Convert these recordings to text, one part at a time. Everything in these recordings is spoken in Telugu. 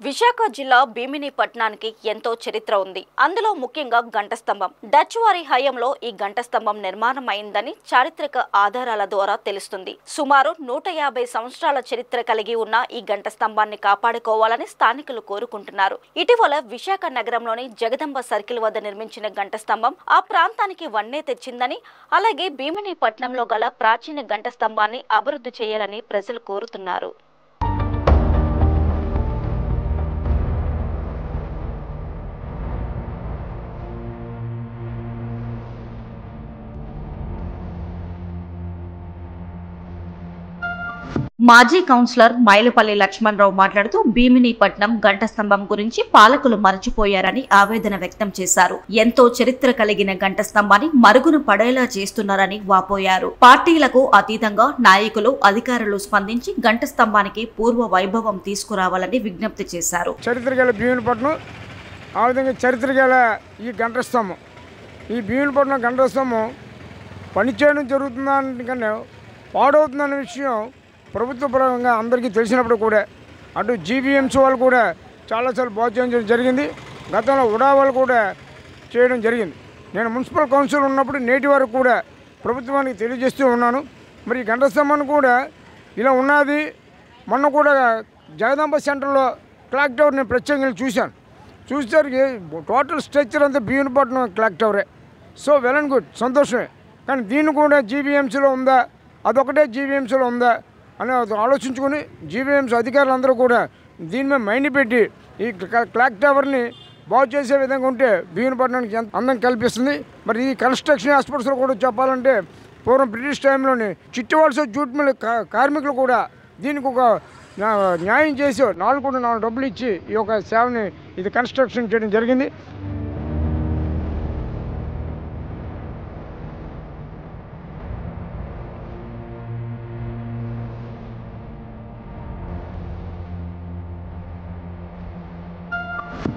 విశాఖ జిల్లా భీమిని పట్టణానికి ఎంతో చరిత్ర ఉంది. అందులో ముఖ్యంగా గంట స్తంభం. డచ్ వారి హయాంలో ఈ గంట స్తంభం నిర్మాణం అయిందని చారిత్రక ఆధారాల ద్వారా తెలుస్తుంది. సుమారు 150 సంవత్సరాల చరిత్ర కలిగి ఉన్న ఈ గంట స్తంభాన్ని కాపాడుకోవాలని స్థానికులు కోరుకుంటున్నారు. ఇటీవల విశాఖ నగరంలోని జగదంబ సర్కిల్ వద్ద నిర్మించిన గంట స్తంభం ఆ ప్రాంతానికి వన్నే తెచ్చిందని, అలాగే భీమిని పట్టణంలో గల ప్రాచీన గంట స్తంభాన్ని అభివృద్ధి చేయాలని ప్రజలు కోరుతున్నారు. మాజీ కౌన్సిలర్ మైలుపల్లి లక్ష్మణరావు మాట్లాడుతూ భీమిని పట్నం గంట స్తంభం గురించి పాలకులు మరచిపోయారని ఆవేదన వ్యక్తం చేశారు. ఎంతో చరిత్ర కలిగిన గంట స్తంభాన్ని మరుగున పడేలా చేస్తున్నారని వాపోయారు. పార్టీలకు అతీతంగా నాయకులు, అధికారులు స్పందించి గంట స్తంభానికి పూర్వ వైభవం తీసుకురావాలని విజ్ఞప్తి చేశారు. చరిత్ర గల భీమినిపట్నం, ఆ విధంగా చరిత్ర గల ఈ గంట స్తంభం, ఈ భీమినిపట్నం గంట స్తంభం పనిచేయడం జరుగుతుందనే పాడవుతుందనే విషయం ప్రభుత్వ పరంగా అందరికీ తెలిసినప్పుడు కూడా అటు జీబీఎంసీ వాళ్ళు కూడా చాలాసార్లు బాగు చేయడం జరిగింది. గతంలో ఉడా వాళ్ళు కూడా చేయడం జరిగింది. నేను మున్సిపల్ కౌన్సిల్ ఉన్నప్పుడు నేటి వరకు కూడా ప్రభుత్వానికి తెలియజేస్తూ ఉన్నాను. మరి ఈ గంట స్తంభాన్ని కూడా ఇలా ఉన్నది. మొన్న కూడా జగదాంబ సెంటర్లో క్లాక్ టవర్ నేను ప్రత్యేకంగా చూశాను. చూసేసరికి టోటల్ స్ట్రక్చర్ అంతా భీమినిపట్నం క్లాక్ టవరే. సో వెల్ అండ్ గుడ్, సంతోషమే. కానీ దీన్ని కూడా జీబీఎంసీలో ఉందా, అదొకటే జీబీఎంసీలో ఉందా అని ఆలోచించుకొని జీబీఎంసీ అధికారులందరూ కూడా దీని మీద మైండ్ పెట్టి ఈ క్లాక్ టవర్ని బాగు చేసే విధంగా ఉంటే భీమినిపట్నానికి ఎంత అందం కల్పిస్తుంది. మరి ఈ కన్స్ట్రక్షన్ హాస్పిటల్స్లో కూడా చెప్పాలంటే పూర్వం బ్రిటిష్ టైంలోని చిట్టువలస జూట్ మిల్ కార్మికులు కూడా దీనికి ఒక న్యాయం చేసి 4 డబ్బులు ఇచ్చి ఈ యొక్క సేవని ఇది కన్స్ట్రక్షన్ చేయడం జరిగింది.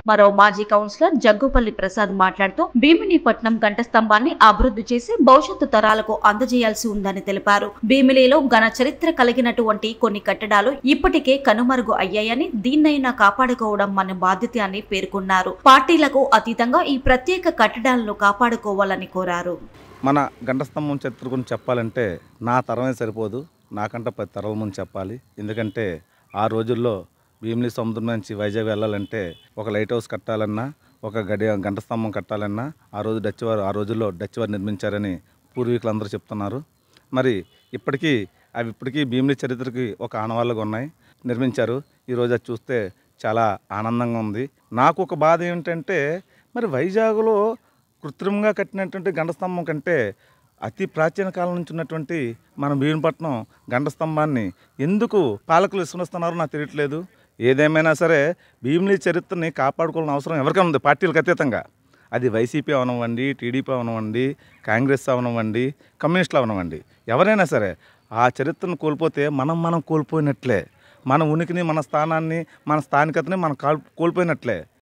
మరో మాజీ కౌన్సిలర్ జగ్గుపల్లి ప్రసాద్ మాట్లాడుతూ భీమిని పట్నం గంట స్తంభాన్ని అభివృద్ధి చేసి భవిష్యత్తు తరాలకు అందజేయాల్సి ఉందని తెలిపారు. భీమిలిలో ఘన చరిత్ర కలిగినటువంటి కొన్ని కట్టడాలు ఇప్పటికే కనుమరుగు అయ్యాయని, దీన్నైనా కాపాడుకోవడం మన బాధ్యత అని పేర్కొన్నారు. పార్టీలకు అతీతంగా ఈ ప్రత్యేక కట్టడాలను కాపాడుకోవాలని కోరారు. మన గంట స్తంభం చరిత్ర గురించి చెప్పాలంటే నా తరమే సరిపోదు, నాకంటే 10 తరాల ముందు చెప్పాలి. ఎందుకంటే ఆ రోజుల్లో భీమిలి సముద్రం నుంచి వైజాగ్ వెళ్ళాలంటే ఒక లైట్ హౌస్ కట్టాలన్నా, ఒక గంట స్తంభం కట్టాలన్నా ఆ రోజుల్లో డచ్ వారు నిర్మించారని పూర్వీకులందరూ చెప్తున్నారు. మరి ఇప్పటికీ భీమిలి చరిత్రకి ఒక ఆనవాళ్ళగా ఉన్నాయి, నిర్మించారు. ఈరోజు అది చూస్తే చాలా ఆనందంగా ఉంది. నాకు ఒక బాధ ఏమిటంటే, మరి వైజాగ్లో కృత్రిమంగా కట్టినటువంటి గంట స్తంభం కంటే అతి ప్రాచీన కాలం నుంచి ఉన్నటువంటి మన భీమినిపట్నం గంట స్తంభాన్ని ఎందుకు పాలకులు విస్మరిస్తున్నారో నాకు తెలియట్లేదు. ఏదేమైనా సరే భీమిలి చరిత్రని కాపాడుకోవాల్సిన అవసరం ఎవరికైనా ఉంది, పార్టీలకు అతీతంగా. అది వైసీపీ అవనివ్వండి, టీడీపీ అవనివ్వండి, కాంగ్రెస్ అవనివ్వండి, కమ్యూనిస్టులు అవనివ్వండి, ఎవరైనా సరే ఆ చరిత్రను కోల్పోతే మనం కోల్పోయినట్లే. మన ఉనికిని, మన స్థానాన్ని, మన స్థానికతని మనం కోల్పోయినట్లే.